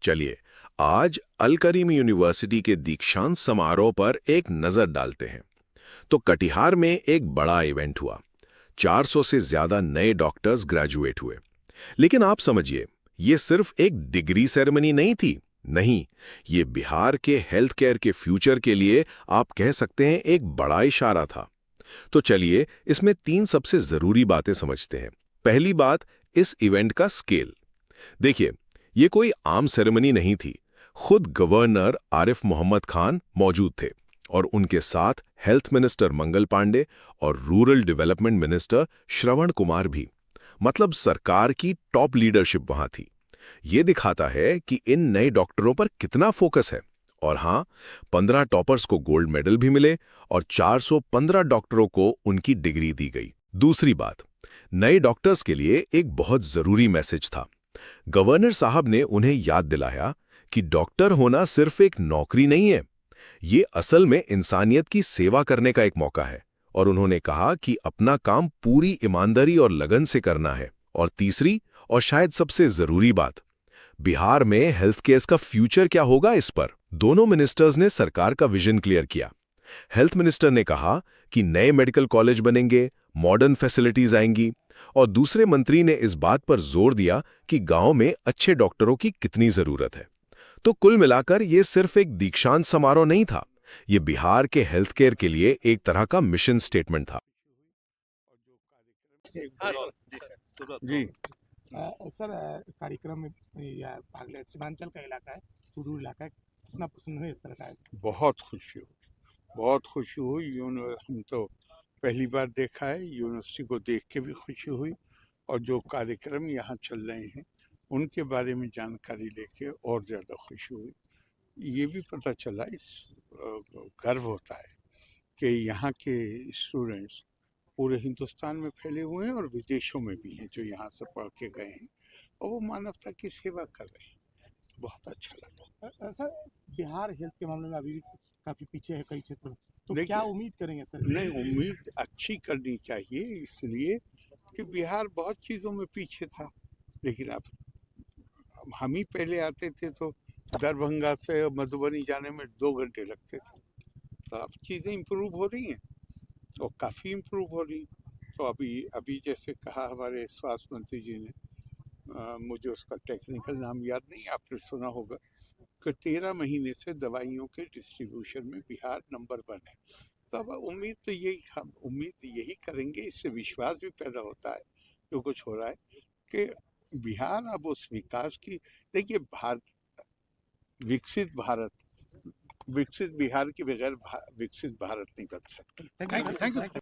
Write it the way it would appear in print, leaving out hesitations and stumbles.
चलिए, आज अल करीम यूनिवर्सिटी के दीक्षांत समारोह पर एक नजर डालते हैं। तो कटिहार में एक बड़ा इवेंट हुआ। 400 से ज्यादा नए डॉक्टर्स ग्रेजुएट हुए। लेकिन आप समझिए, ये सिर्फ एक डिग्री सेरेमनी नहीं थी। नहीं, ये बिहार के हेल्थ केयर के फ्यूचर के लिए आप कह सकते हैं एक बड़ा इशारा था। तो चलिए, इसमें तीन सबसे जरूरी बातें समझते हैं। पहली बात, इस इवेंट का स्केल। देखिए, ये कोई आम सेरेमनी नहीं थी। खुद गवर्नर आरिफ मोहम्मद खान मौजूद थे और उनके साथ हेल्थ मिनिस्टर मंगल पांडे और rural development minister Shravan Kumar भी। मतलब सरकार की टॉप लीडरशिप वहां थी। ये दिखाता है कि इन नए डॉक्टरों पर कितना फोकस है। और हाँ, 15 टॉपर्स को गोल्ड मेडल भी मिले और 415 डॉक्टरों को उनकी डिग्री दी गई। दूसरी बात, नए डॉक्टर्स के लिए एक बहुत जरूरी मैसेज था। गवर्नर साहब ने उन्हें याद दिलाया कि डॉक्टर होना सिर्फ एक नौकरी नहीं है, ये असल में इंसानियत की सेवा करने का एक मौका है। और उन्होंने कहा कि अपना काम पूरी ईमानदारी और लगन से करना है। और तीसरी और शायद सबसे जरूरी बात, बिहार में हेल्थ केयर का फ्यूचर क्या होगा, इस पर दोनों मिनिस्टर्स ने सरकार का विजन क्लियर किया। हेल्थ मिनिस्टर ने कहा कि नए मेडिकल कॉलेज बनेंगे, मॉडर्न फैसिलिटीज आएंगी, और दूसरे मंत्री ने इस बात पर जोर दिया कि गांव में अच्छे डॉक्टरों की कितनी जरूरत है। तो कुल मिलाकर ये सिर्फ एक दीक्षांत समारोह नहीं था, ये बिहार के हेल्थ केयर के लिए एक तरह का मिशन स्टेटमेंट था। जी। सर, कार्यक्रम में या भाग लिया, सीमांचल का इलाका है, सुदूर इलाका है, कितना पसंद हुए इस तरह का है? बहुत खुशी हुई, बहुत खुशी हुई। हम तो पहली बार देखा है, यूनिवर्सिटी को देख के भी खुशी हुई, और जो कार्यक्रम यहाँ चल रहे हैं उनके बारे में जानकारी लेके और ज़्यादा खुशी हुई। ये भी पता चला, गर्व होता है कि यहाँ के स्टूडेंट्स पूरे हिंदुस्तान में फैले हुए हैं और विदेशों में भी हैं, जो यहाँ से पढ़ के गए हैं और वो मानवता की सेवा कर रहे हैं। बहुत अच्छा लगा। सर, बिहार हेल्थ के मामले में अभी भी काफी पीछे है कई क्षेत्रों में, तो देखिए, क्या उम्मीद करेंगे सर? नहीं, उम्मीद अच्छी करनी चाहिए, इसलिए कि बिहार बहुत चीज़ों में पीछे था। लेकिन अब हम ही पहले आते थे तो दरभंगा से मधुबनी जाने में 2 घंटे लगते थे। तो अब चीज़ें इम्प्रूव हो रही हैं और काफ़ी इम्प्रूव हो रही हैं। तो अभी अभी जैसे कहा हमारे स्वास्थ्य मंत्री जी ने, मुझे उसका टेक्निकल नाम याद नहीं, आपने सुना होगा कि 13 महीने से दवाइयों के डिस्ट्रीब्यूशन में बिहार नंबर 1 है। तो अब उम्मीद तो यही, हम उम्मीद यही करेंगे, इससे विश्वास भी पैदा होता है जो कुछ हो रहा है, कि बिहार अब उस विकास की, देखिए, विकसित भारत, विकसित बिहार के बगैर विकसित भारत नहीं बन सकता। Thank you.